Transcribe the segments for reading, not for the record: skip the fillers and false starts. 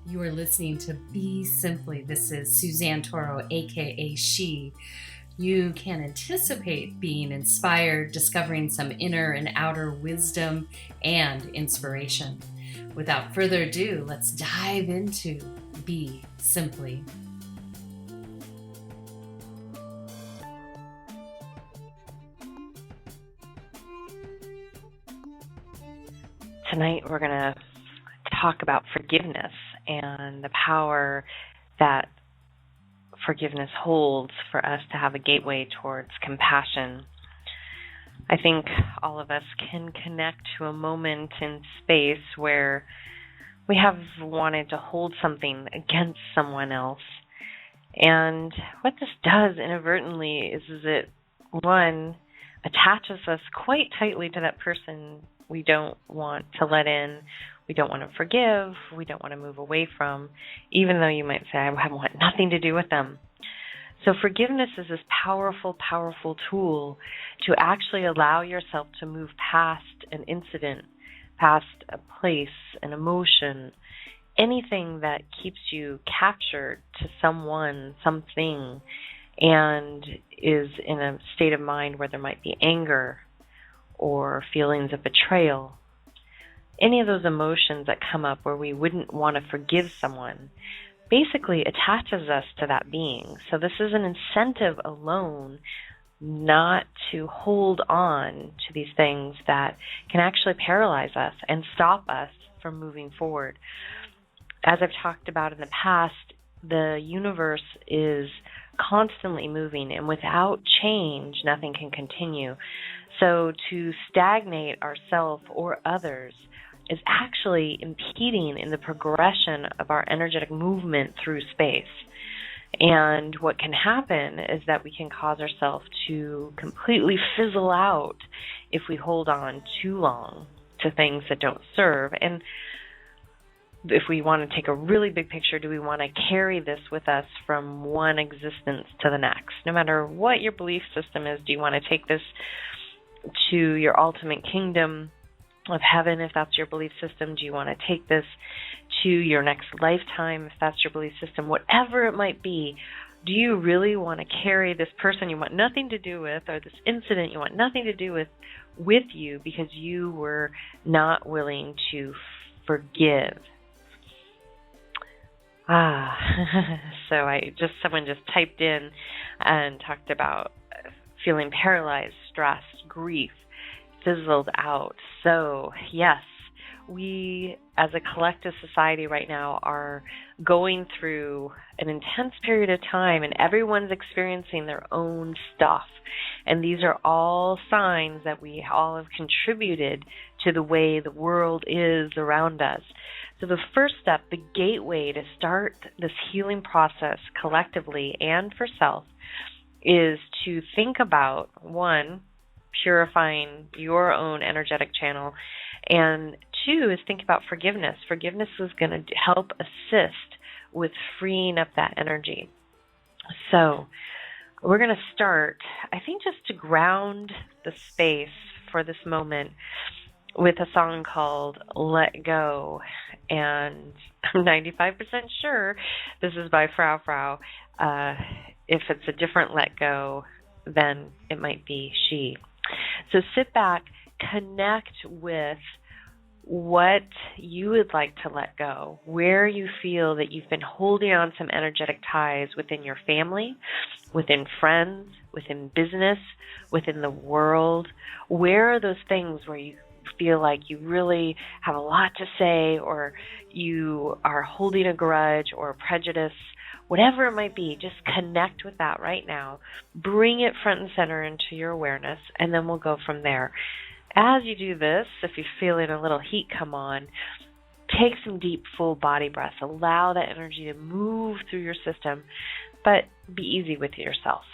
You are listening to Be Simply. This is Suzanne Toro, aka She. You can anticipate being inspired, discovering some inner and outer wisdom and inspiration. Without further ado, let's dive into Be Simply. Tonight we're going to talk about forgiveness and the power that forgiveness holds for us to have a gateway towards compassion. I think all of us can connect to a moment in space where we have wanted to hold something against someone else. And what this does inadvertently is it, one, attaches us quite tightly to that person we don't want to let in, we don't want to forgive, we don't want to move away from, even though you might say, I want nothing to do with them. So forgiveness is this powerful, powerful tool to actually allow yourself to move past an incident, past a place, an emotion, anything that keeps you captured to someone, something, and is in a state of mind where there might be anger or feelings of betrayal. Any of those emotions that come up where we wouldn't want to forgive someone basically attaches us to that being. So this is an incentive alone not to hold on to these things that can actually paralyze us and stop us from moving forward. As I've talked about in the past, the universe is constantly moving, and without change, nothing can continue. So to stagnate ourselves or others is actually impeding in the progression of our energetic movement through space. And what can happen is that we can cause ourselves to completely fizzle out if we hold on too long to things that don't serve. And if we want to take a really big picture, do we want to carry this with us from one existence to the next? No matter what your belief system is, do you want to take this to your ultimate kingdom of heaven, if that's your belief system? Do you want to take this to your next lifetime, if that's your belief system? Whatever it might be, do you really want to carry this person you want nothing to do with, or this incident you want nothing to do with you because you were not willing to forgive? So someone just typed in and talked about feeling paralyzed, stressed, grief, fizzled out. So yes, we as a collective society right now are going through an intense period of time, and everyone's experiencing their own stuff. And these are all signs that we all have contributed to the way the world is around us. So the first step, the gateway to start this healing process collectively and for self, is to think about, one, purifying your own energetic channel, and two is think about forgiveness. Forgiveness is going to help assist with freeing up that energy. So we're going to start, I think, just to ground the space for this moment with a song called Let Go. And I'm 95% sure this is by Frau Frau. If it's a different Let Go, then it might be She. So sit back, connect with what you would like to let go, where you feel that you've been holding on some energetic ties within your family, within friends, within business, within the world. Where are those things where you feel like you really have a lot to say, or you are holding a grudge or a prejudice? Whatever it might be, just connect with that right now. Bring it front and center into your awareness, and then we'll go from there. As you do this, if you're feeling a little heat come on, take some deep, full body breaths. Allow that energy to move through your system, but be easy with yourself.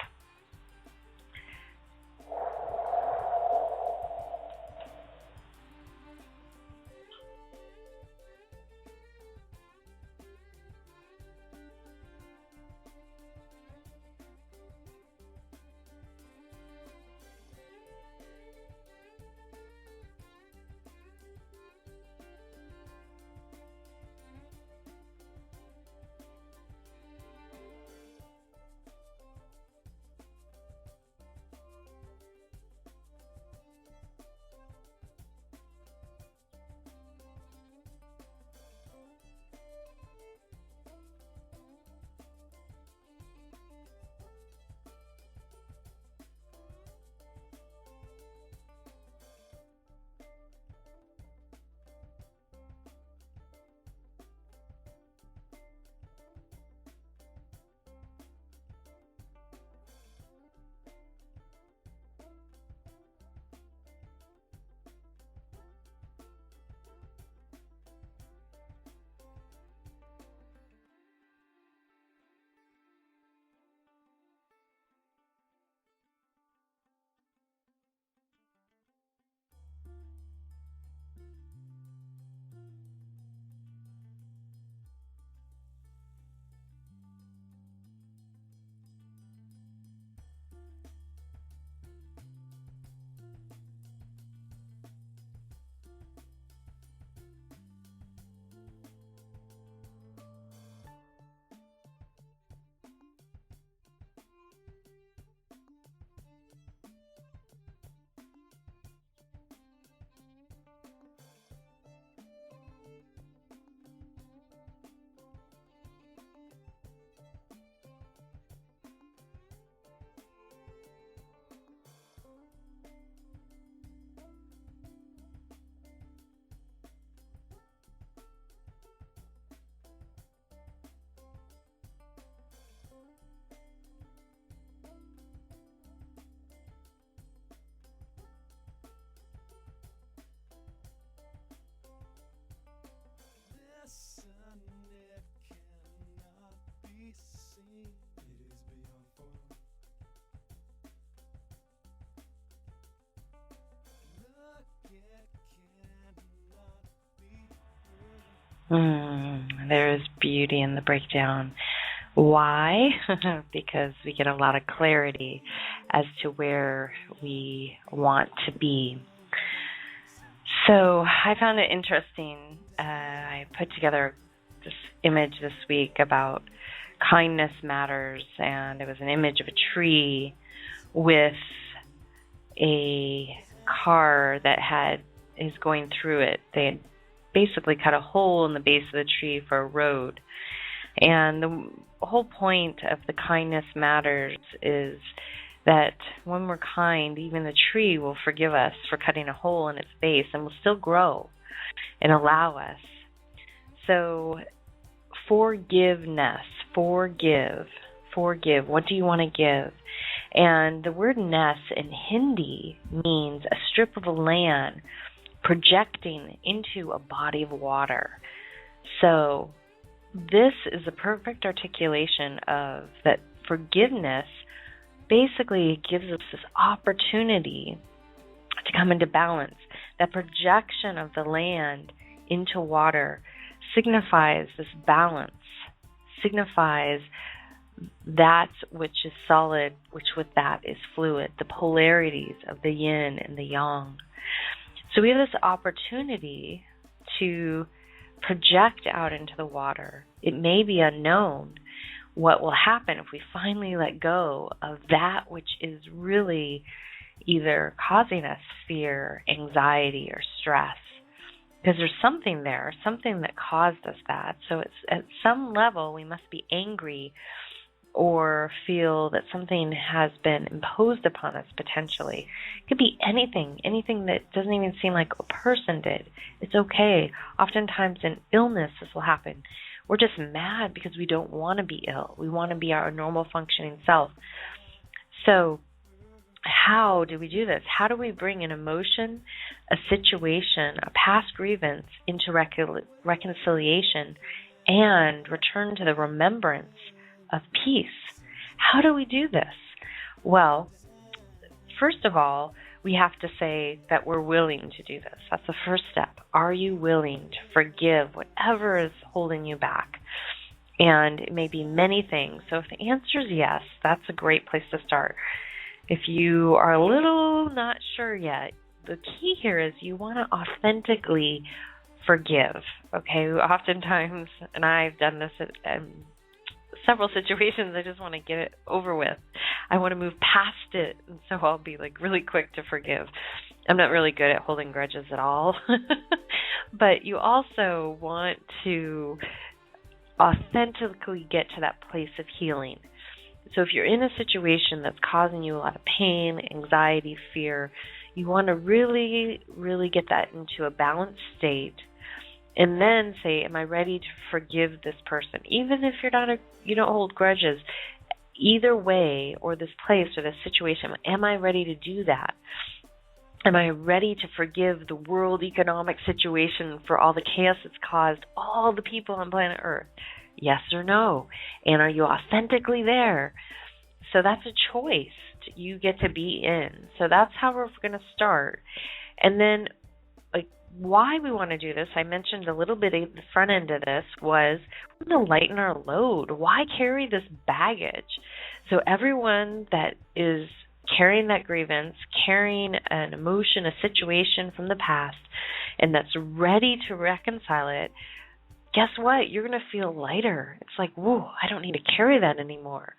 There is beauty in the breakdown. Why? Because we get a lot of clarity as to where we want to be. So I found it interesting. I put together this image this week about kindness matters, and it was an image of a tree with a car that is going through it. They had basically cut a hole in the base of the tree for a road. And the whole point of the kindness matters is that when we're kind, even the tree will forgive us for cutting a hole in its base and will still grow and allow us. So forgiveness, forgive. What do you want to give? And the word ness in Hindi means a strip of land projecting into a body of water. So this is a perfect articulation of that forgiveness basically gives us this opportunity to come into balance. That projection of the land into water signifies this balance, signifies that which is solid, which with that is fluid, the polarities of the yin and the yang. So we have this opportunity to project out into the water. It may be unknown what will happen if we finally let go of that which is really either causing us fear, anxiety, or stress. Because there's something there, something that caused us that. So it's at some level we must be angry or feel that something has been imposed upon us potentially. It could be anything that doesn't even seem like a person did. It's okay. Oftentimes in illness this will happen. We're just mad because we don't want to be ill. We want to be our normal functioning self. So how do we do this? How do we bring an emotion, a situation, a past grievance into reconciliation and return to the remembrance of peace? How do we do this? Well, first of all, we have to say that we're willing to do this. That's the first step. Are you willing to forgive whatever is holding you back? And it may be many things. So if the answer is yes, that's a great place to start. If you are a little not sure yet, the key here is you want to authentically forgive. Okay, oftentimes, and I've done this in several situations, I just want to get it over with. I want to move past it, and so I'll be like really quick to forgive. I'm not really good at holding grudges at all. But you also want to authentically get to that place of healing. So if you're in a situation that's causing you a lot of pain, anxiety, fear, you want to really, really get that into a balanced state, and then say, am I ready to forgive this person? Even if you don't hold grudges, either way, or this place or this situation, am I ready to do that? Am I ready to forgive the world economic situation for all the chaos it's caused all the people on planet Earth? Yes or no? And are you authentically there? So that's a choice you get to be in. So that's how we're going to start. And then why we want to do this, I mentioned a little bit at the front end of this, was we want to lighten our load. Why carry this baggage? So everyone that is carrying that grievance, carrying an emotion, a situation from the past, and that's ready to reconcile it, guess what? You're going to feel lighter. It's like, whoa, I don't need to carry that anymore.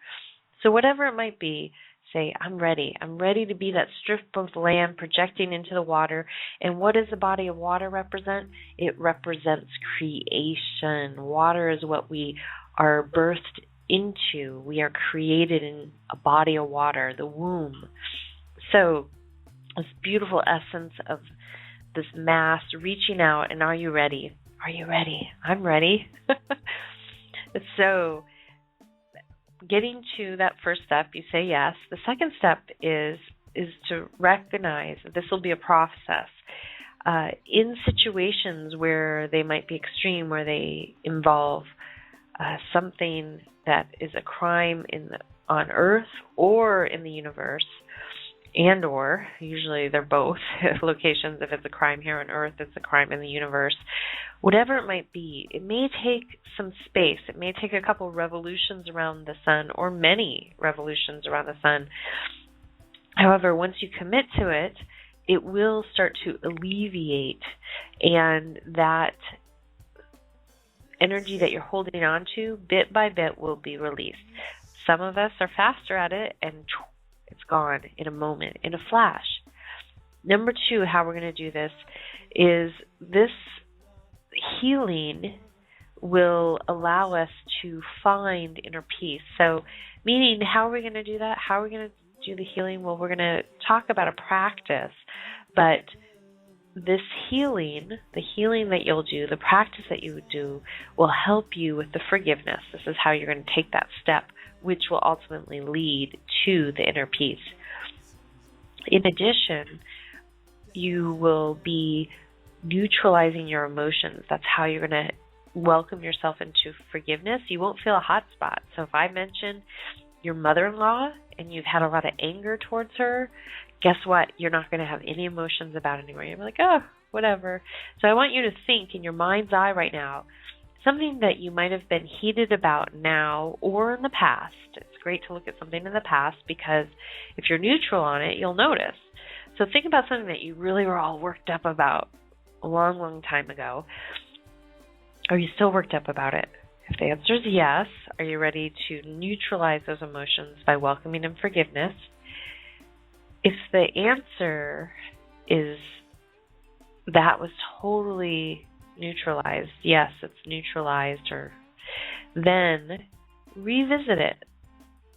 So whatever it might be, say, I'm ready. I'm ready to be that strip of land projecting into the water. And what does the body of water represent? It represents creation. Water is what we are birthed into. We are created in a body of water, the womb. So this beautiful essence of this mass reaching out, and are you ready? Are you ready? I'm ready. So getting to that first step, you say yes. The second step is to recognize that this will be a process. In situations where they might be extreme, where they involve something that is a crime on Earth or in the universe, and or usually they're both locations. If it's a crime here on Earth, it's a crime in the universe. Whatever it might be, it may take some space. It may take a couple revolutions around the sun or many revolutions around the sun. However, once you commit to it, it will start to alleviate, and that energy that you're holding on to bit by bit will be released. Some of us are faster at it, and it's gone in a moment, in a flash. Number 2, how we're going to do this is this healing will allow us to find inner peace. So, meaning, how are we going to do that? How are we going to do the healing? Well, we're going to talk about a practice, but this healing, the healing that you'll do, the practice that you do, will help you with the forgiveness. This is how you're going to take that step, which will ultimately lead to the inner peace. In addition, you will be neutralizing your emotions. That's how you're going to welcome yourself into forgiveness. You won't feel a hot spot. So if I mention your mother-in-law and you've had a lot of anger towards her, guess what? You're not going to have any emotions about it anymore. You're like, oh, whatever. So I want you to think in your mind's eye right now, something that you might have been heated about now or in the past. It's great to look at something in the past, because if you're neutral on it, you'll notice. So think about something that you really were all worked up about a long, long time ago. Are you still worked up about it? If the answer is yes, are you ready to neutralize those emotions by welcoming in forgiveness? If the answer is that was totally neutralized, yes, it's neutralized, or then revisit it.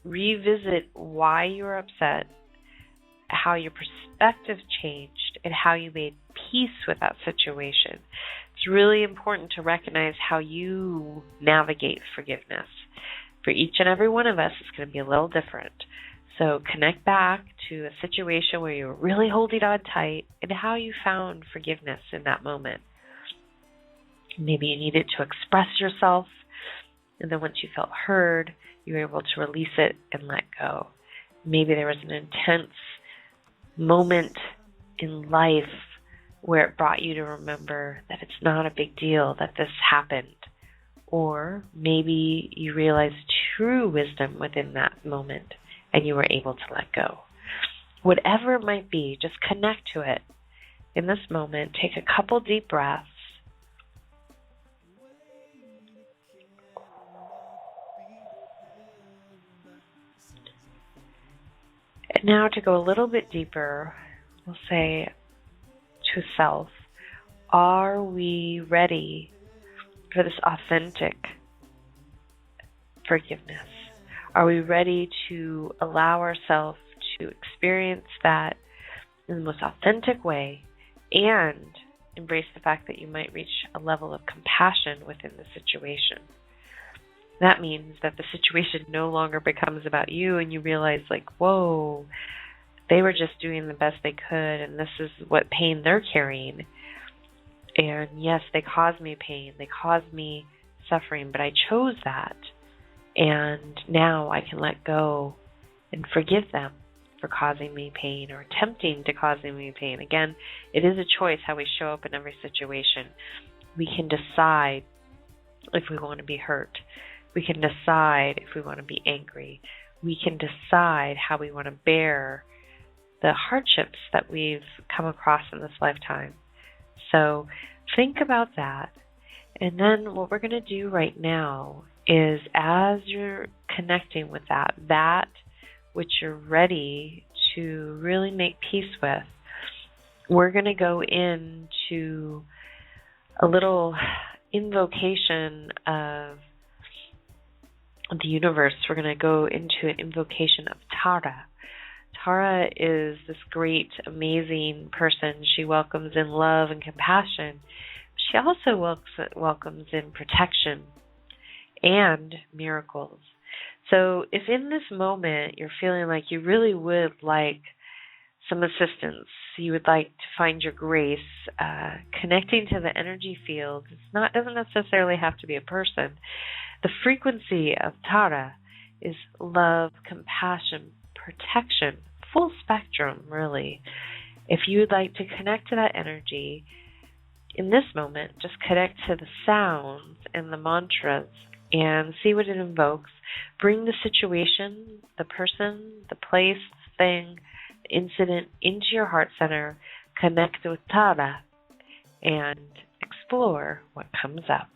Revisit why you were upset, how your perspective changed, and how you made peace with that situation. It's really important to recognize how you navigate forgiveness. For each and every one of us, it's going to be a little different. So connect back to a situation where you were really holding on tight and how you found forgiveness in that moment. Maybe you needed to express yourself, and then once you felt heard, you were able to release it and let go. Maybe there was an intense moment in life where it brought you to remember that it's not a big deal that this happened. Or maybe you realized true wisdom within that moment and you were able to let go. Whatever it might be, just connect to it. In this moment, take a couple deep breaths. And now to go a little bit deeper, we'll say to self, are we ready for this authentic forgiveness? Are we ready to allow ourselves to experience that in the most authentic way and embrace the fact that you might reach a level of compassion within the situation? That means that the situation no longer becomes about you and you realize, like, whoa, they were just doing the best they could and this is what pain they're carrying. And yes, they caused me pain. They caused me suffering, but I chose that. And now I can let go and forgive them for causing me pain or attempting to cause me pain. Again, it is a choice how we show up in every situation. We can decide if we want to be hurt. We can decide if we want to be angry. We can decide how we want to bear the hardships that we've come across in this lifetime. So think about that. And then what we're going to do right now is, as you're connecting with that which you're ready to really make peace with, we're going to go into a little invocation of the universe. We're going to go into an invocation of Tara. Tara is this great, amazing person. She welcomes in love and compassion. She also welcomes in protection and miracles. So if in this moment you're feeling like you really would like some assistance, you would like to find your grace, connecting to the energy field, doesn't necessarily have to be a person, The frequency of Tara is love, compassion, protection, full spectrum, really. If you would like to connect to that energy, in this moment, just connect to the sounds and the mantras and see what it invokes. Bring the situation, the person, the place, the thing, the incident into your heart center. Connect with Tara and explore what comes up.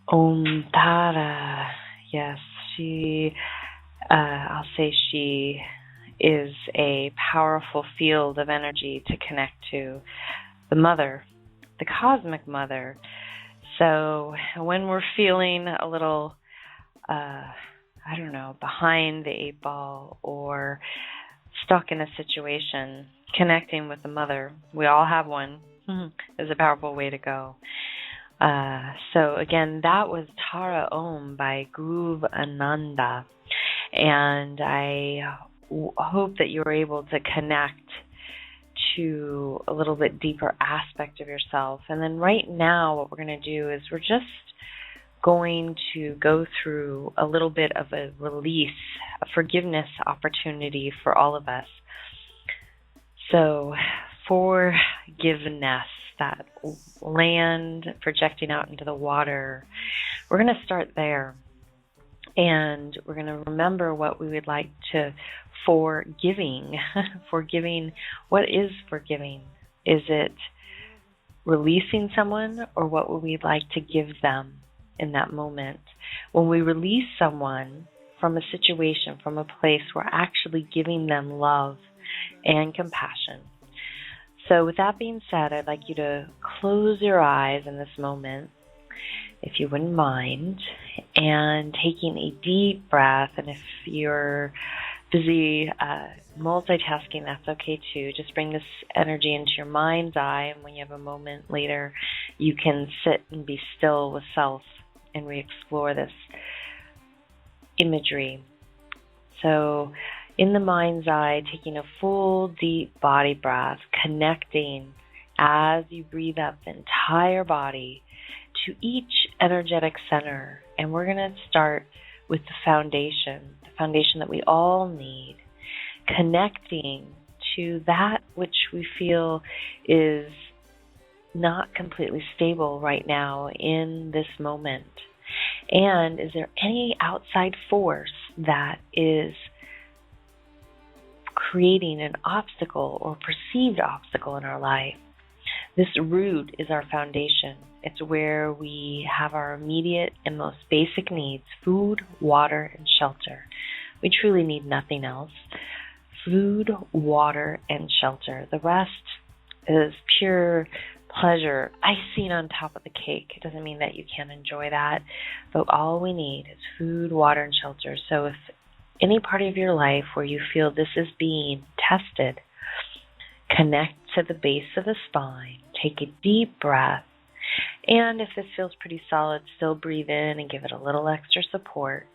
OmToro. Yes, I'll say she is a powerful field of energy to connect to the mother, the cosmic mother. So when we're feeling a little, behind the 8 ball or stuck in a situation, connecting with the mother, we all have one, is a powerful way to go. So again, that was Tara Om by Groove Ananda. And I hope that you were able to connect to a little bit deeper aspect of yourself. And then right now, what we're going to do is we're just going to go through a little bit of a release, a forgiveness opportunity for all of us. So forgiveness, that land projecting out into the water, we're going to start there. And we're going to remember what we would like to forgiving. Forgiving, what is forgiving? Is it releasing someone, or what would we like to give them in that moment? When we release someone from a situation, from a place, we're actually giving them love and compassion. So with that being said, I'd like you to close your eyes in this moment, if you wouldn't mind, and taking a deep breath. And if you're busy multitasking, that's okay too. Just bring this energy into your mind's eye, and when you have a moment later, you can sit and be still with self and re-explore this imagery. So in the mind's eye, taking a full deep body breath, connecting as you breathe up the entire body to each energetic center. And we're going to start with the foundation that we all need, connecting to that which we feel is not completely stable right now in this moment. And is there any outside force that is creating an obstacle or perceived obstacle in our life? This root is our foundation. It's where we have our immediate and most basic needs: food, water, and shelter. We truly need nothing else. Food, water, and shelter. The rest is pure pleasure, icing on top of the cake. It doesn't mean that you can't enjoy that, but all we need is food, water, and shelter. So if any part of your life where you feel this is being tested, connect to the base of the spine. Take a deep breath. And if this feels pretty solid, still breathe in and give it a little extra support.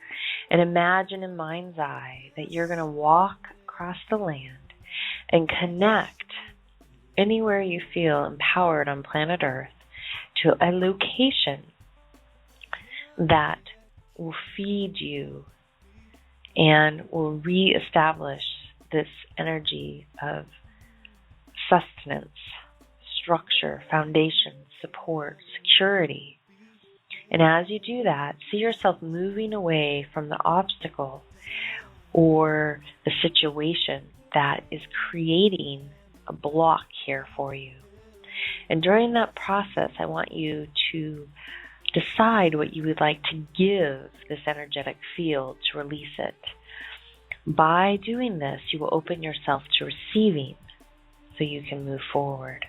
And imagine in mind's eye that you're going to walk across the land and connect anywhere you feel empowered on planet Earth to a location that will feed you and will reestablish this energy of sustenance, structure, foundation, support, security. And as you do that, see yourself moving away from the obstacle or the situation that is creating a block here for you. And during that process, I want you to decide what you would like to give this energetic field to release it. By doing this, you will open yourself to receiving so you can move forward.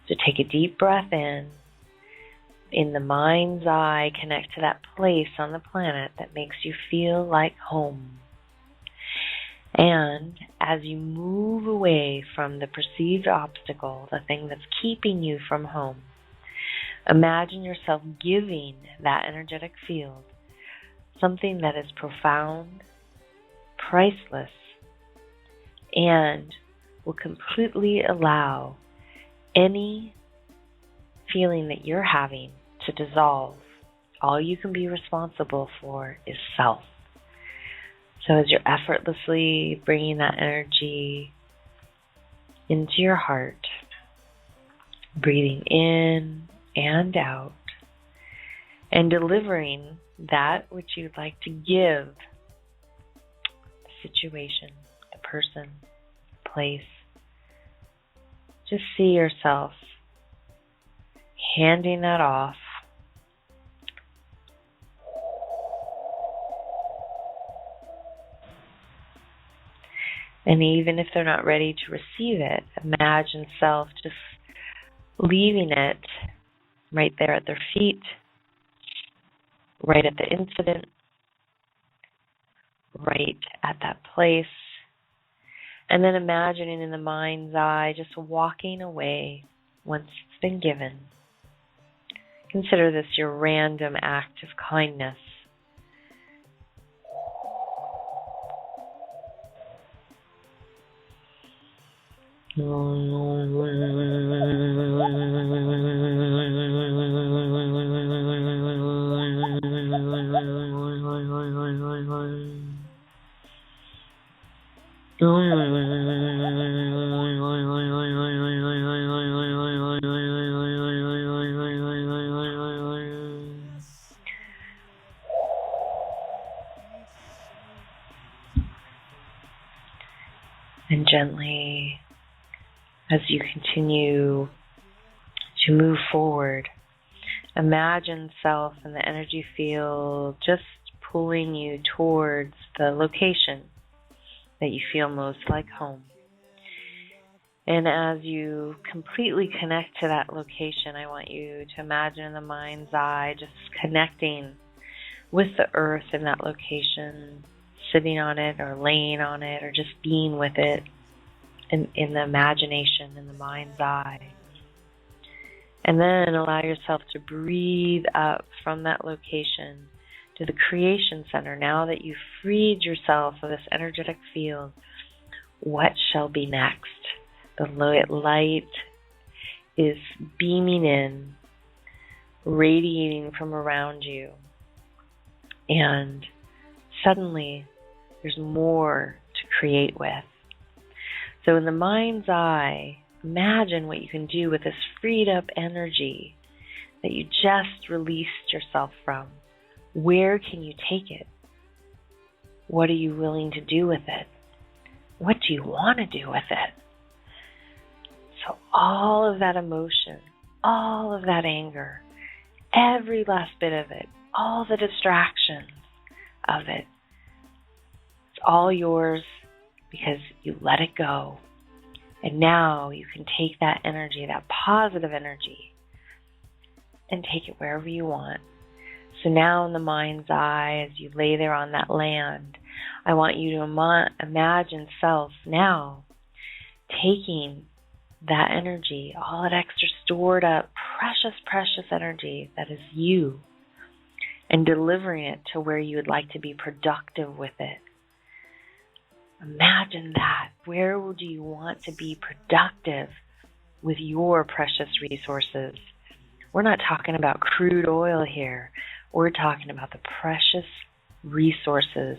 So take a deep breath in the mind's eye, connect to that place on the planet that makes you feel like home. And as you move away from the perceived obstacle, the thing that's keeping you from home, imagine yourself giving that energetic field something that is profound, priceless, and will completely allow any feeling that you're having to dissolve. All you can be responsible for is self. So as you're effortlessly bringing that energy into your heart, breathing in and out, and delivering that which you'd like to give the situation, the person, the place. Just see yourself handing that off And even if they're not ready to receive it, imagine self just leaving it right there at their feet, right at the incident, right at that place. And then imagining in the mind's eye just walking away once it's been given. Consider this your random act of kindness. And gently, as you continue to move forward, imagine self and the energy field just pulling you towards the location that you feel most like home. And as you completely connect to that location, I want you to imagine in the mind's eye just connecting with the earth in that location, sitting on it or laying on it or just being with it in the imagination, in the mind's eye. And then allow yourself to breathe up from that location to the creation center. Now that you've freed yourself of this energetic field, what shall be next? The light is beaming in, radiating from around you. And suddenly, there's more to create with. So in the mind's eye, imagine what you can do with this freed up energy that you just released yourself from. Where can you take it? What are you willing to do with it? What do you want to do with it? So all of that emotion, all of that anger, every last bit of it, all the distractions of it, it's all yours because you let it go. And now you can take that energy, that positive energy, and take it wherever you want. So now in the mind's eye, as you lay there on that land, I want you to imagine self now taking that energy, all that extra stored up, precious, precious energy that is you, and delivering it to where you would like to be productive with it. Imagine that. Where would you want to be productive with your precious resources? We're not talking about crude oil here. We're talking about the precious resources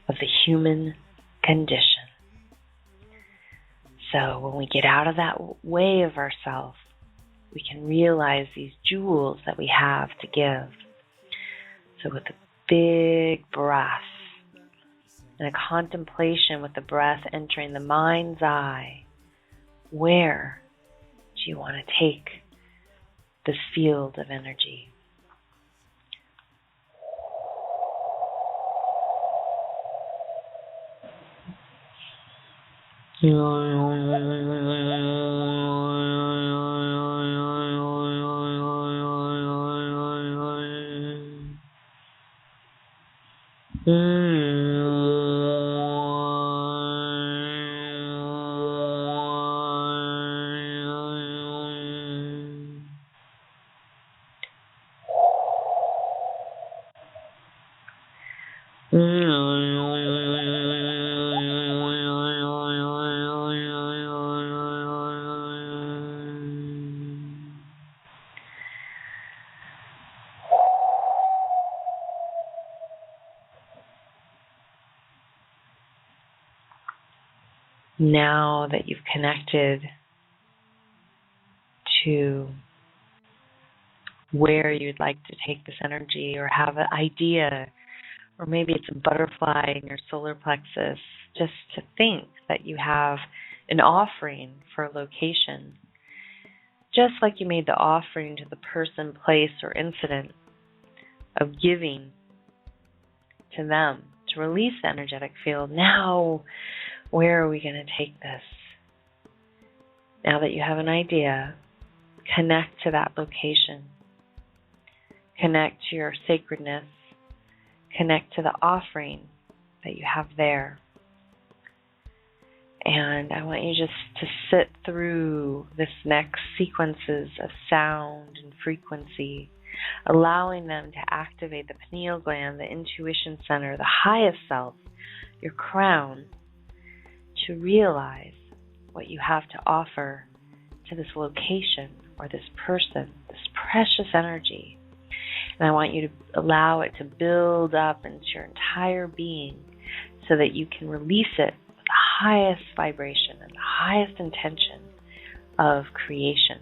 of the human condition. So when we get out of that way of ourselves, we can realize these jewels that we have to give. So with a big breath and a contemplation with the breath entering the mind's eye, where do you want to take this field of energy? Now that you've connected to where you'd like to take this energy, or have an idea, or maybe it's a butterfly in your solar plexus, just to think that you have an offering for a location. Just like you made the offering to the person, place, or incident of giving to them to release the energetic field. Now Where are we going to take this? Now that you have an idea, connect to that location. Connect to your sacredness. Connect to the offering that you have there. And I want you just to sit through this next sequences of sound and frequency, allowing them to activate the pineal gland, the intuition center, the highest self, your crown, to realize what you have to offer to this location or this person, this precious energy. And I want you to allow it to build up into your entire being so that you can release it with the highest vibration and the highest intention of creation.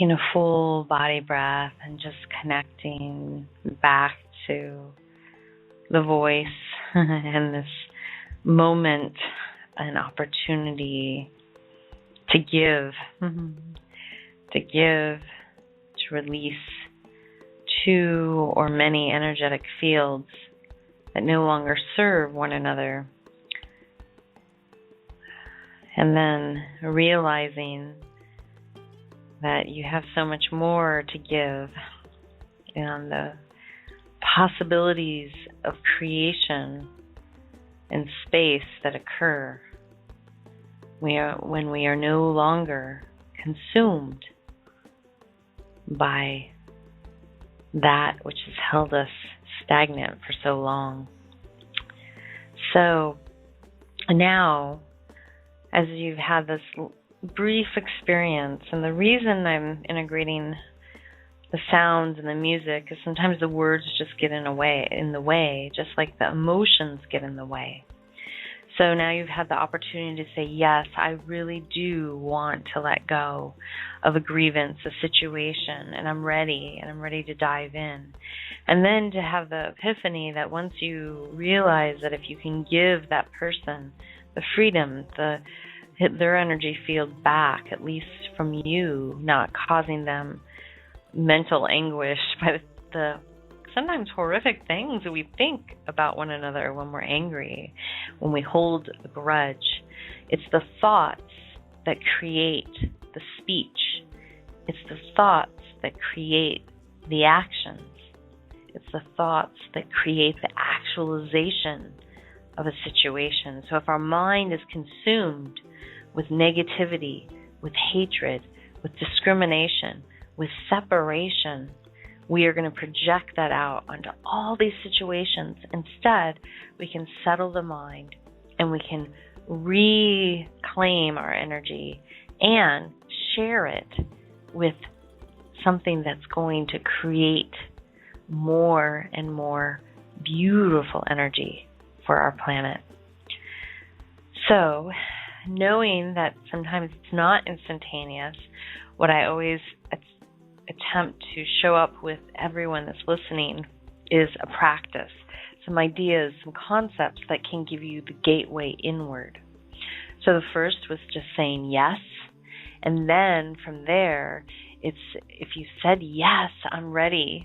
taking a full body breath and just connecting back to the voice and this moment, an opportunity to give, to release two or many energetic fields that no longer serve one another. And then realizing that you have so much more to give, and the possibilities of creation and space that occur when we are no longer consumed by that which has held us stagnant for so long. So now, as you've had this brief experience, and the reason I'm integrating the sounds and the music is sometimes the words just get in the way, just like the emotions get in the way. So now you've had the opportunity to say, yes, I really do want to let go of a grievance, a situation, and I'm ready to dive in. And then to have the epiphany that once you realize that if you can give that person the freedom, their energy field back, at least from you, not causing them mental anguish by the sometimes horrific things that we think about one another when we're angry, when we hold a grudge. It's the thoughts that create the speech. It's the thoughts that create the actions. It's the thoughts that create the actualization of a situation. So if our mind is consumed with negativity, with hatred, with discrimination, with separation, we are going to project that out onto all these situations. Instead, we can settle the mind and we can reclaim our energy and share it with something that's going to create more and more beautiful energy for our planet. So, knowing that sometimes it's not instantaneous, what I always attempt to show up with everyone that's listening is a practice, some ideas, some concepts that can give you the gateway inward. So the first was just saying yes, and then from there, it's if you said yes, I'm ready,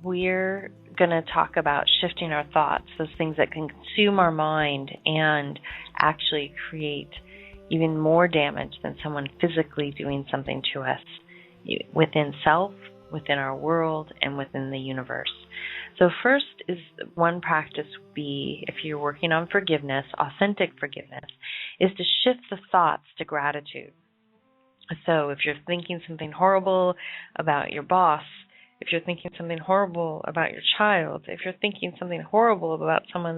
we're going to talk about shifting our thoughts, those things that can consume our mind and actually create even more damage than someone physically doing something to us within self, within our world, and within the universe. So first is one practice would be, if you're working on forgiveness, authentic forgiveness, is to shift the thoughts to gratitude. So if you're thinking something horrible about your boss, if you're thinking something horrible about your child, if you're thinking something horrible about someone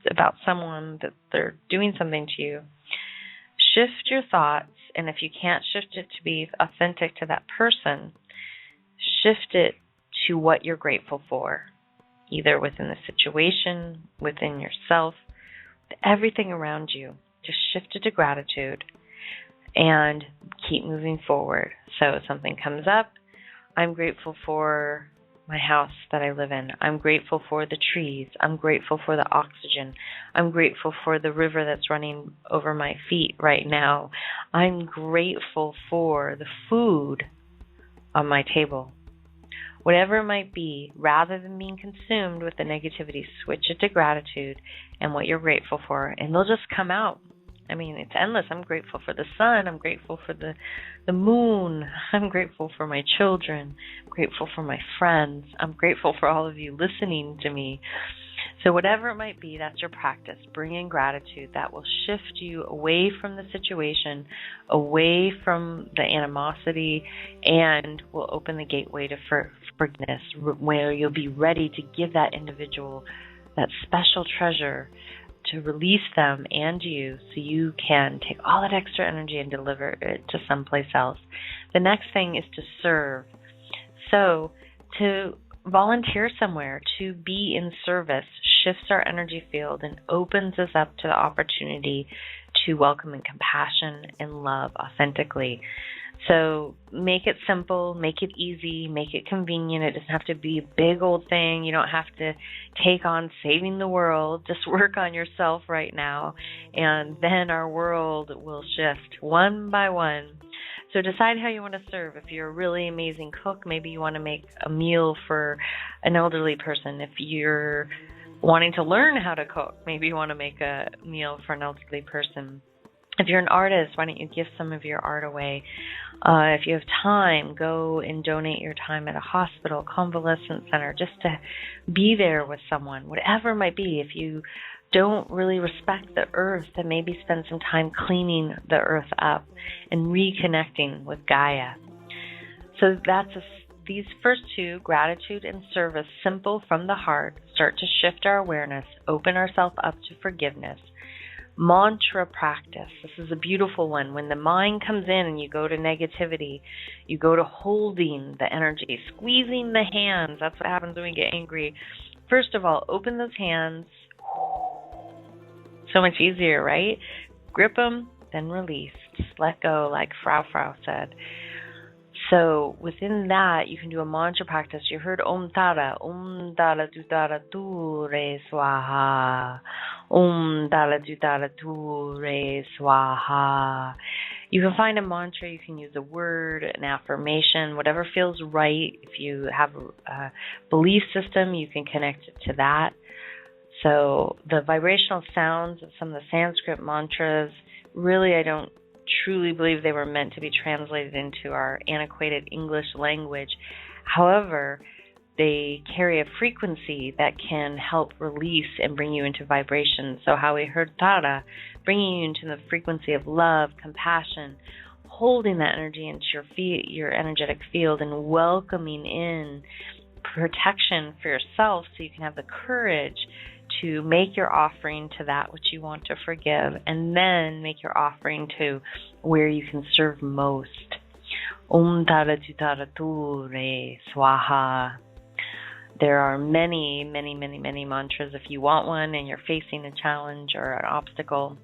that they're doing something to you, shift your thoughts, and if you can't shift it to be authentic to that person, shift it to what you're grateful for, either within the situation, within yourself, everything around you. Just shift it to gratitude and keep moving forward. So if something comes up, I'm grateful for my house that I live in. I'm grateful for the trees. I'm grateful for the oxygen. I'm grateful for the river that's running over my feet right now. I'm grateful for the food on my table. Whatever it might be, rather than being consumed with the negativity, switch it to gratitude and what you're grateful for, and they'll just come out. I mean, it's endless. I'm grateful for the sun. I'm grateful for the moon. I'm grateful for my children. I'm grateful for my friends. I'm grateful for all of you listening to me. So whatever it might be, that's your practice. Bring in gratitude. That will shift you away from the situation, away from the animosity, and will open the gateway to forgiveness, where you'll be ready to give that individual that special treasure, to release them and you, so you can take all that extra energy and deliver it to someplace else. The next thing is to serve. So to volunteer somewhere, to be in service, shifts our energy field and opens us up to the opportunity to welcome in compassion and love authentically. So make it simple, make it easy, make it convenient. It doesn't have to be a big old thing. You don't have to take on saving the world. Just work on yourself right now, and then our world will shift one by one. So decide how you want to serve. If you're a really amazing cook, maybe you want to make a meal for an elderly person. If you're wanting to learn how to cook, maybe you want to make a meal for an elderly person. If you're an artist, why don't you give some of your art away? If you have time, go and donate your time at a hospital, convalescent center, just to be there with someone, whatever it might be. If you don't really respect the earth, then maybe spend some time cleaning the earth up and reconnecting with Gaia. So these first two, gratitude and service, simple from the heart, start to shift our awareness, open ourselves up to forgiveness. Mantra practice. This is a beautiful one. When the mind comes in and you go to negativity, you go to holding the energy, squeezing the hands. That's what happens when we get angry. First of all, open those hands. So much easier, right? Grip them, then release. Just let go, like Frau said. So within that, you can do a mantra practice. You heard Om Tara Du Tara Tu Re Swaha. Om Tara Du Tara Tu Re Swaha. You can find a mantra. You can use a word, an affirmation, whatever feels right. If you have a belief system, you can connect it to that. So the vibrational sounds of some of the Sanskrit mantras, really, I don't truly believe they were meant to be translated into our antiquated English language. However, they carry a frequency that can help release and bring you into vibration. So how we heard Tara, bringing you into the frequency of love, compassion, holding that energy into your energetic field and welcoming in protection for yourself so you can have the courage to make your offering to that which you want to forgive, and then make your offering to where you can serve most. Om Tara Tu Tara Tu Re Swaha. There are many, many, many, many mantras. If you want one and you're facing a challenge or an obstacle,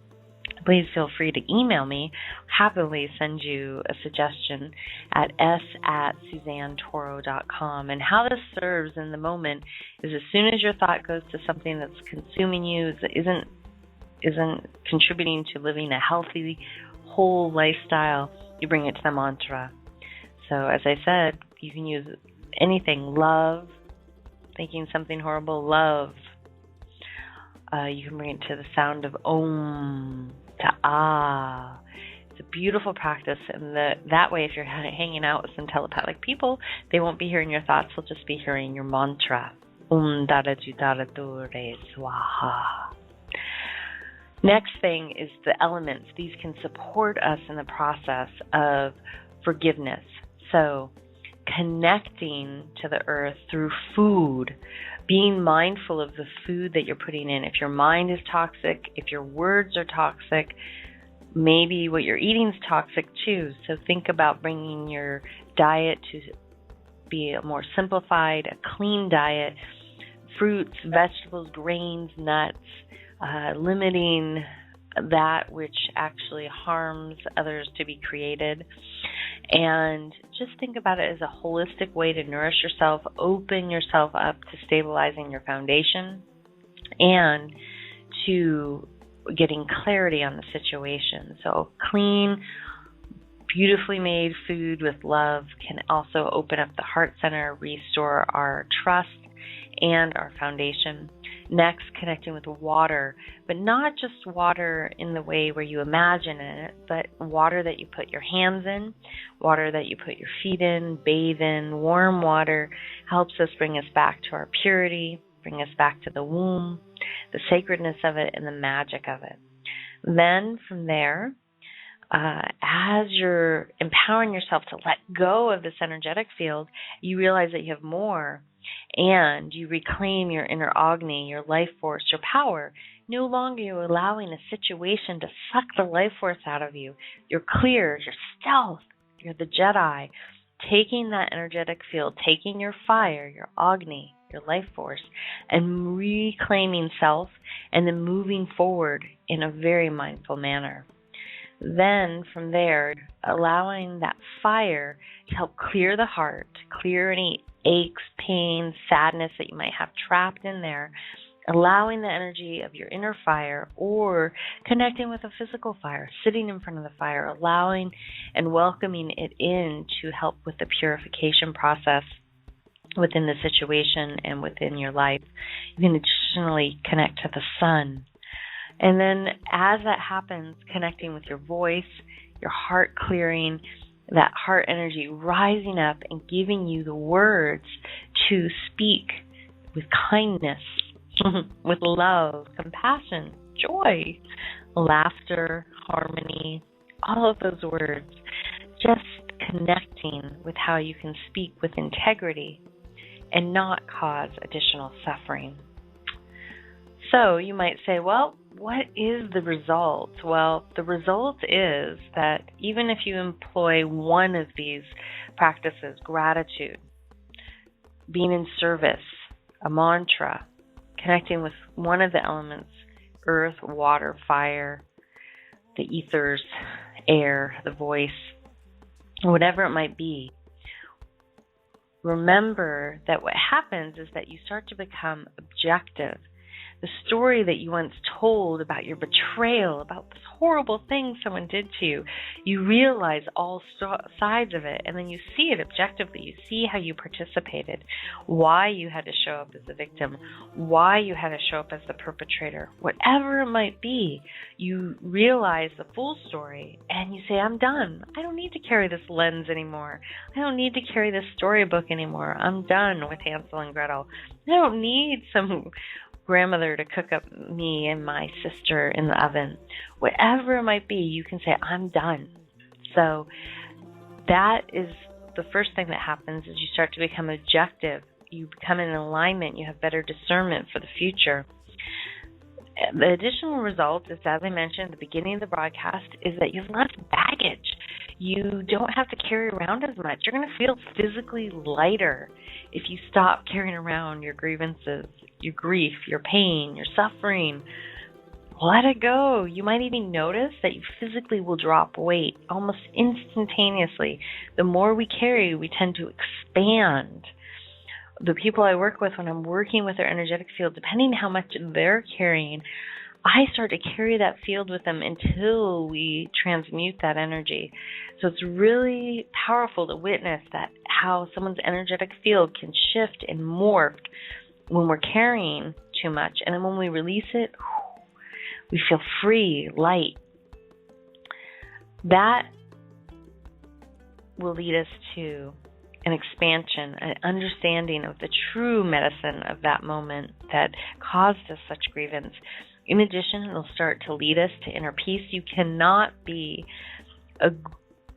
please feel free to email me. Happily send you a suggestion at s@SuzanneToro.com. And how this serves in the moment is as soon as your thought goes to something that's consuming you, isn't contributing to living a healthy, whole lifestyle, you bring it to the mantra. So as I said, you can use anything. Love, thinking something horrible, love. You can bring it to the sound of Om, to Ah. It's a beautiful practice, and that way, if you're hanging out with some telepathic people, they won't be hearing your thoughts, they'll just be hearing your mantra. Om Dara Tu Dara Tu Re Swaha. Next thing is the elements. These can support us in the process of forgiveness. So connecting to the earth through food, being mindful of the food that you're putting in. If your mind is toxic, if your words are toxic, maybe what you're eating is toxic too. So think about bringing your diet to be a more simplified, a clean diet, fruits, vegetables, grains, nuts, limiting that which actually harms others to be created. And just think about it as a holistic way to nourish yourself, open yourself up to stabilizing your foundation and to getting clarity on the situation. So clean, beautifully made food with love can also open up the heart center, restore our trust and our foundation. Next, connecting with water, but not just water in the way where you imagine it, but water that you put your hands in, water that you put your feet in, bathe in. Warm water helps us bring us back to our purity, bring us back to the womb, the sacredness of it, and the magic of it. Then from there, as you're empowering yourself to let go of this energetic field, you realize that you have more, and you reclaim your inner Agni, your life force, your power. No longer are you allowing a situation to suck the life force out of you. You're clear, you're stealth, you're the Jedi, taking that energetic field, taking your fire, your Agni, your life force, and reclaiming self, and then moving forward in a very mindful manner. Then from there, allowing that fire to help clear the heart, clear any aches, pain, sadness that you might have trapped in there, allowing the energy of your inner fire or connecting with a physical fire, sitting in front of the fire, allowing and welcoming it in to help with the purification process within the situation and within your life. You can additionally connect to the sun. And then as that happens, connecting with your voice, your heart clearing, that heart energy rising up and giving you the words to speak with kindness, with love, compassion, joy, laughter, harmony, all of those words. Just connecting with how you can speak with integrity and not cause additional suffering. So you might say, well, what is the result? Well, the result is that even if you employ one of these practices, gratitude, being in service, a mantra, connecting with one of the elements, earth, water, fire, the ethers, air, the voice, whatever it might be, remember that what happens is that you start to become objective. The story that you once told about your betrayal, about this horrible thing someone did to you, you realize all sides of it, and then you see it objectively. You see how you participated, why you had to show up as the victim, why you had to show up as the perpetrator. Whatever it might be, you realize the full story, and you say, I'm done. I don't need to carry this lens anymore. I don't need to carry this storybook anymore. I'm done with Hansel and Gretel. I don't need some grandmother to cook up me and my sister in the oven. Whatever it might be, you can say, I'm done. So that is the first thing that happens, is you start to become objective. You become in alignment. You have better discernment for the future. The additional result is, as I mentioned at the beginning of the broadcast, is that you have less baggage. You don't have to carry around as much. You're going to feel physically lighter if you stop carrying around your grievances, your grief, your pain, your suffering. Let it go. You might even notice that you physically will drop weight almost instantaneously. The more we carry, we tend to expand. The people I work with, when I'm working with their energetic field, depending how much they're carrying, I start to carry that field with them until we transmute that energy. So it's really powerful to witness that how someone's energetic field can shift and morph when we're carrying too much. And then when we release it, we feel free, light. That will lead us to an expansion, an understanding of the true medicine of that moment that caused us such grievance. In addition, it'll start to lead us to inner peace. You cannot be a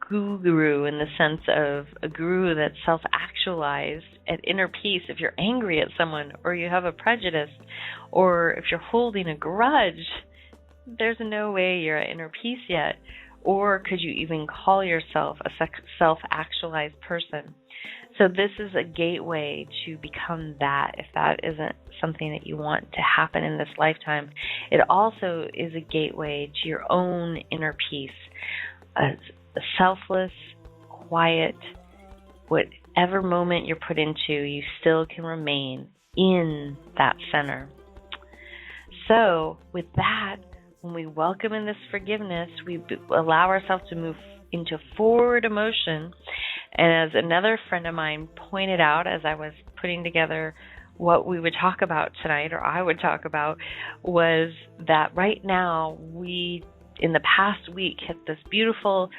guru in the sense of a guru that's self-actualized at inner peace if you're angry at someone, or you have a prejudice, or if you're holding a grudge. There's no way you're at inner peace yet. Or could you even call yourself a self-actualized person? So this is a gateway to become that, if that isn't something that you want to happen in this lifetime. It also is a gateway to your own inner peace, a selfless, quiet, whatever moment you're put into, you still can remain in that center. So with that, when we welcome in this forgiveness, we allow ourselves to move into forward emotion. And as another friend of mine pointed out as I was putting together what we would talk about tonight, or I would talk about, was that right now we, in the past week, hit this beautiful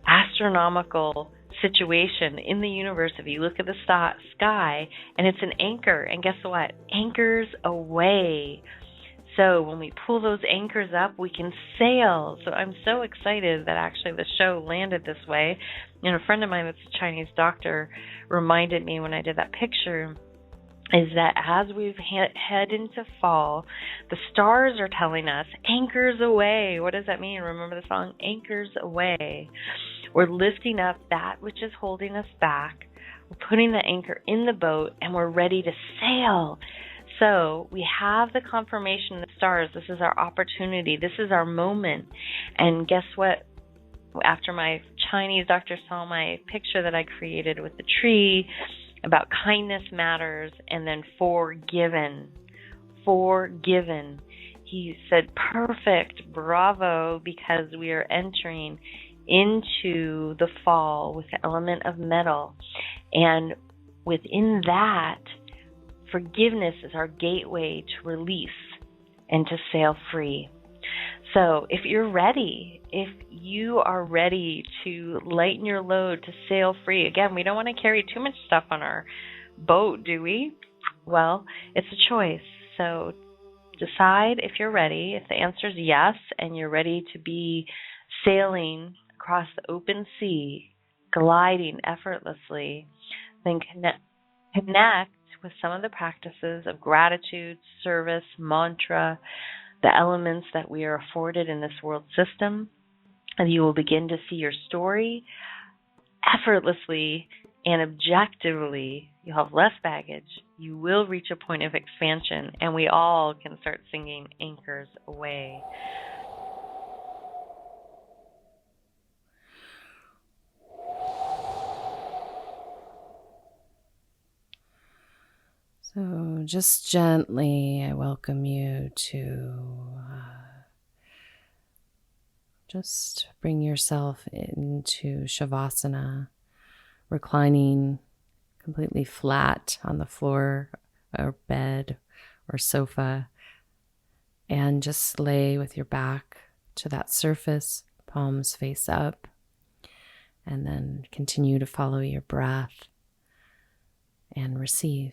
astronomical situation in the universe. If you look at the sky, and it's an anchor, and guess what? Anchors away. So when we pull those anchors up, we can sail. So I'm so excited that actually the show landed this way. And a friend of mine that's a Chinese doctor reminded me when I did that picture is that as we've head into fall, the stars are telling us, anchors away. What does that mean? Remember the song, Anchors Away. We're lifting up that which is holding us back. We're putting the anchor in the boat, and we're ready to sail. So we have the confirmation of the stars. This is our opportunity. This is our moment. And guess what? After my Chinese doctor saw my picture that I created with the tree about kindness matters and then forgiven. Forgiven. He said, perfect, bravo, because we are entering into the fall with the element of metal. And within that, forgiveness is our gateway to release and to sail free. So if you're ready, if you are ready to lighten your load, to sail free, again, we don't want to carry too much stuff on our boat, do we? Well, it's a choice. So decide if you're ready. If the answer is yes, and you're ready to be sailing across the open sea, gliding effortlessly, then connect with some of the practices of gratitude, service, mantra, the elements that we are afforded in this world system, and you will begin to see your story effortlessly and objectively. You'll have less baggage. You will reach a point of expansion, and we all can start singing Anchors Away. So just gently, I welcome you to just bring yourself into Shavasana, reclining completely flat on the floor or bed or sofa, and just lay with your back to that surface, palms face up, and then continue to follow your breath and receive.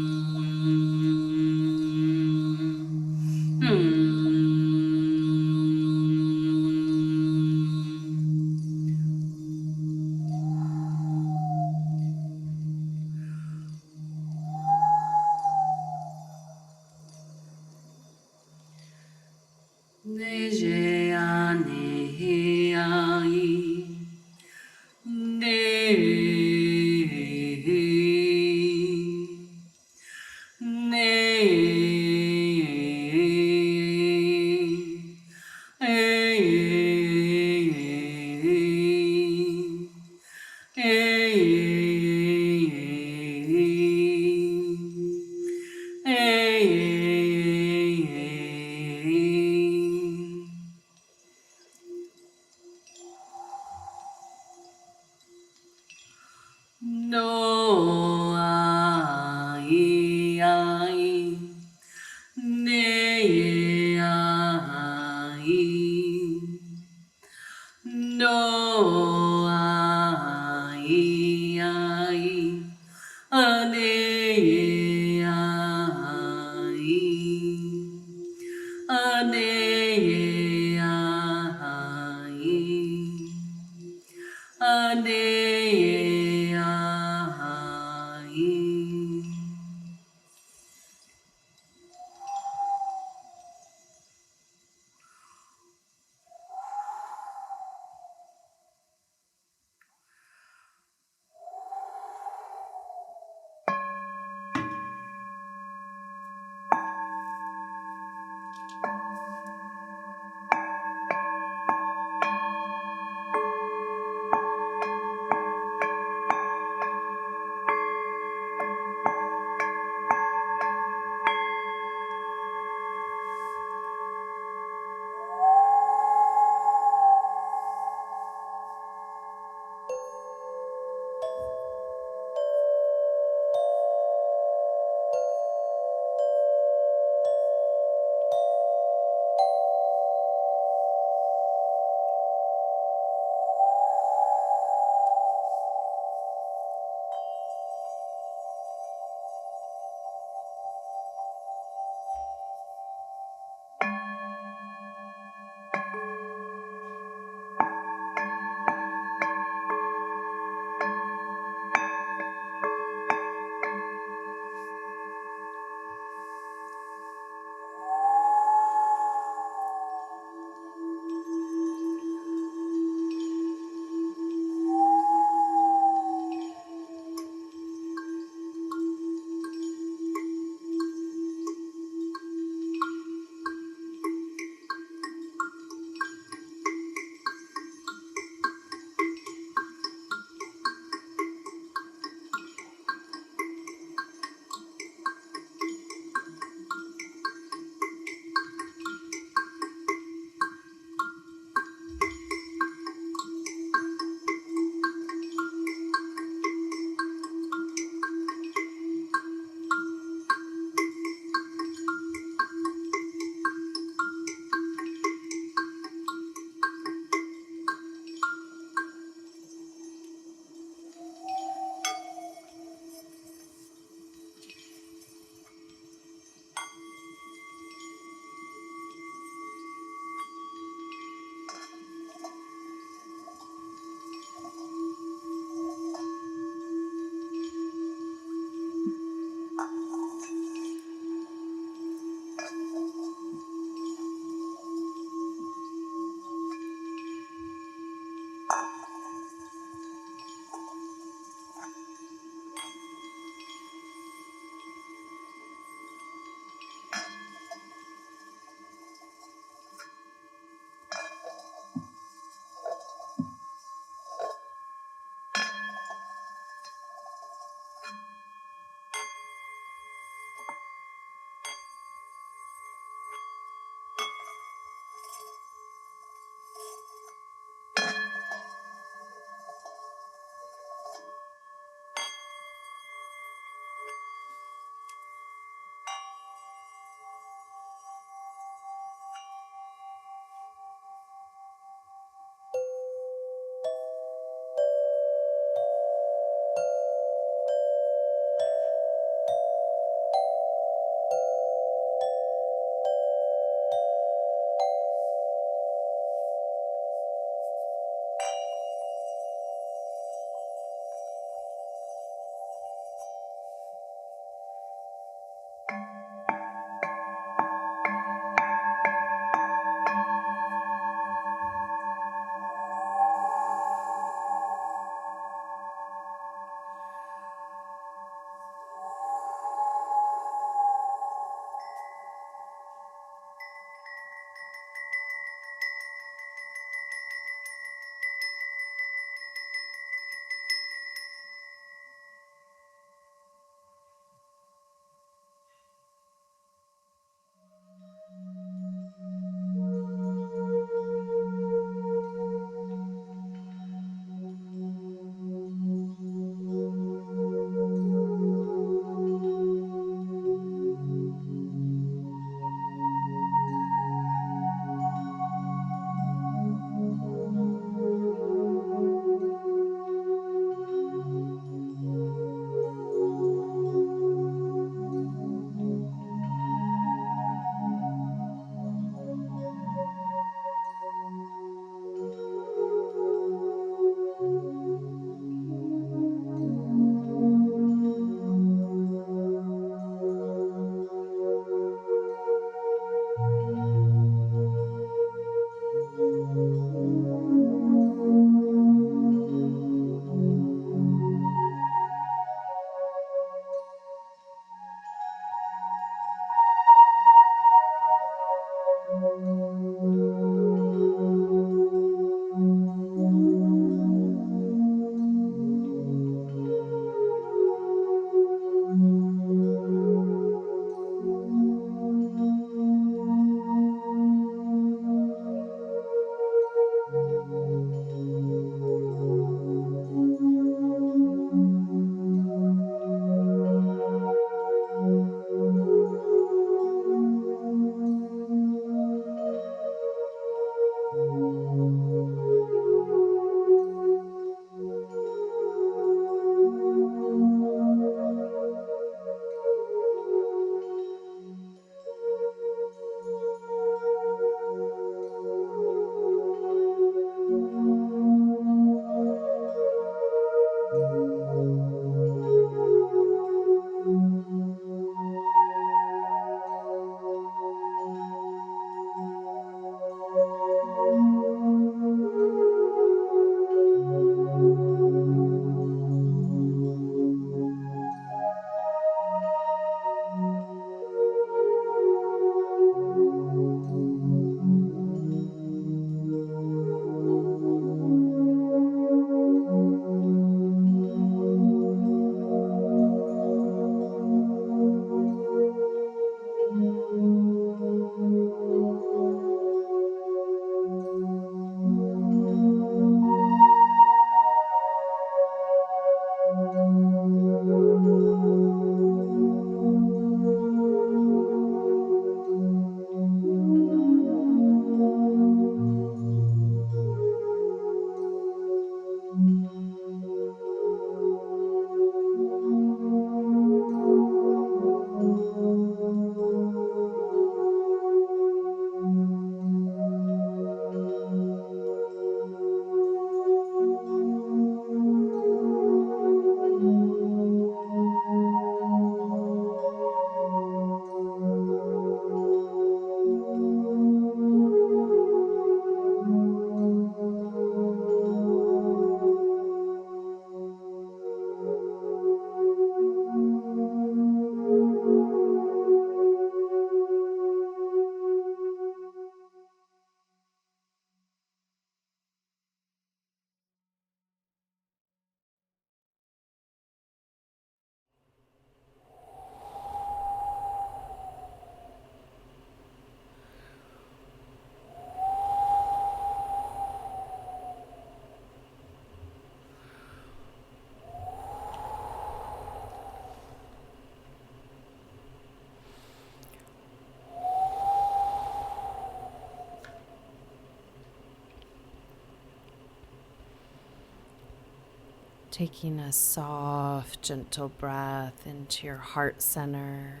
Taking a soft, gentle breath into your heart center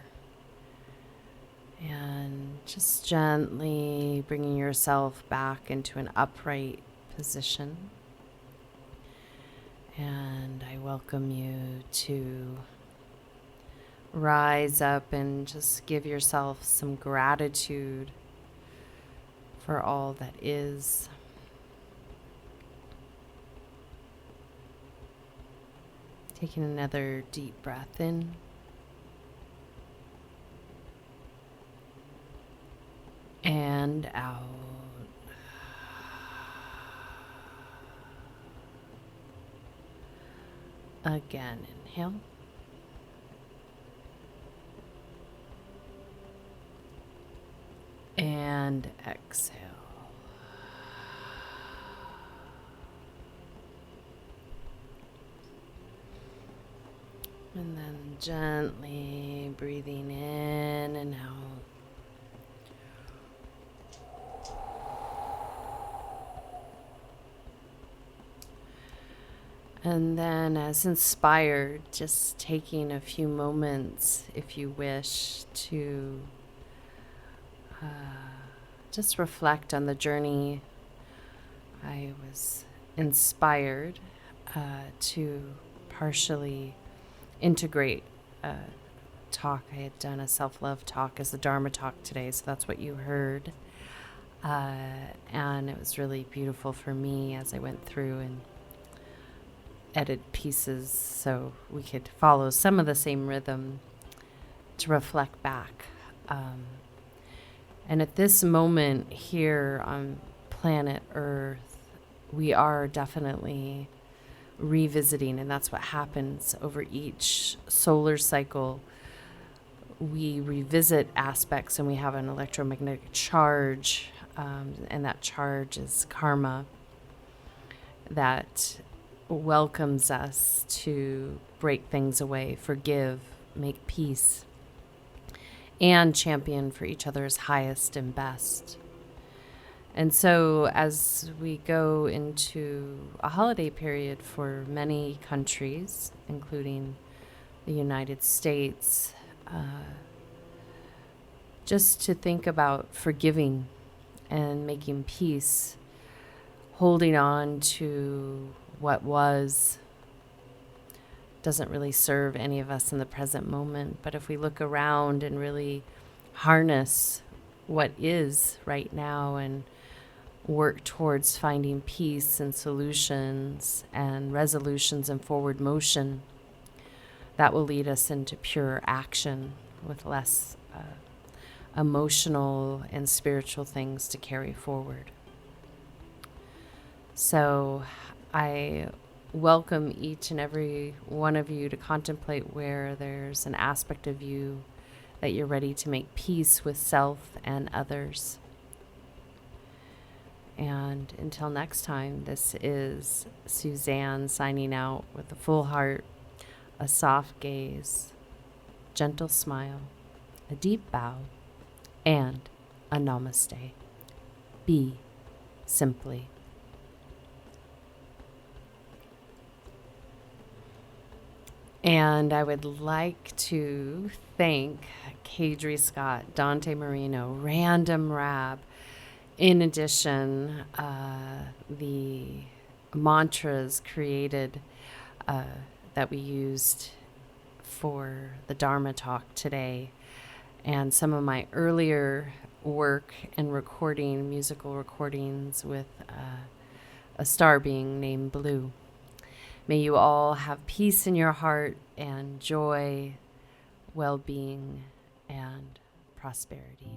and just gently bringing yourself back into an upright position. And I welcome you to rise up and just give yourself some gratitude for all that is. Taking another deep breath in. And out. Again, inhale. And exhale. And then gently breathing in and out. And then, as inspired, just taking a few moments, if you wish, to just reflect on the journey. I was inspired to partially integrate a talk. I had done a self-love talk as a Dharma talk today, so that's what you heard. And it was really beautiful for me as I went through and edited pieces so we could follow some of the same rhythm to reflect back. And at this moment here on planet Earth, we are definitely revisiting, and that's what happens over each solar cycle. We revisit aspects, and we have an electromagnetic charge, and that charge is karma that welcomes us to break things away, forgive, make peace, and champion for each other's highest and best. And so as we go into a holiday period for many countries, including the United States, just to think about forgiving and making peace, holding on to what was doesn't really serve any of us in the present moment. But if we look around and really harness what is right now and work towards finding peace and solutions and resolutions and forward motion that will lead us into pure action with less emotional and spiritual things to carry forward. So I welcome each and every one of you to contemplate where there's an aspect of you that you're ready to make peace with self and others. And until next time, this is Suzanne signing out with a full heart, a soft gaze, gentle smile, a deep bow, and a namaste. Be simply. And I would like to thank Kadri Scott, Dante Marino, Random Rab. In addition, the mantras created that we used for the Dharma talk today, and some of my earlier work and recording, musical recordings with a star being named Blue. May you all have peace in your heart and joy, well-being, and prosperity.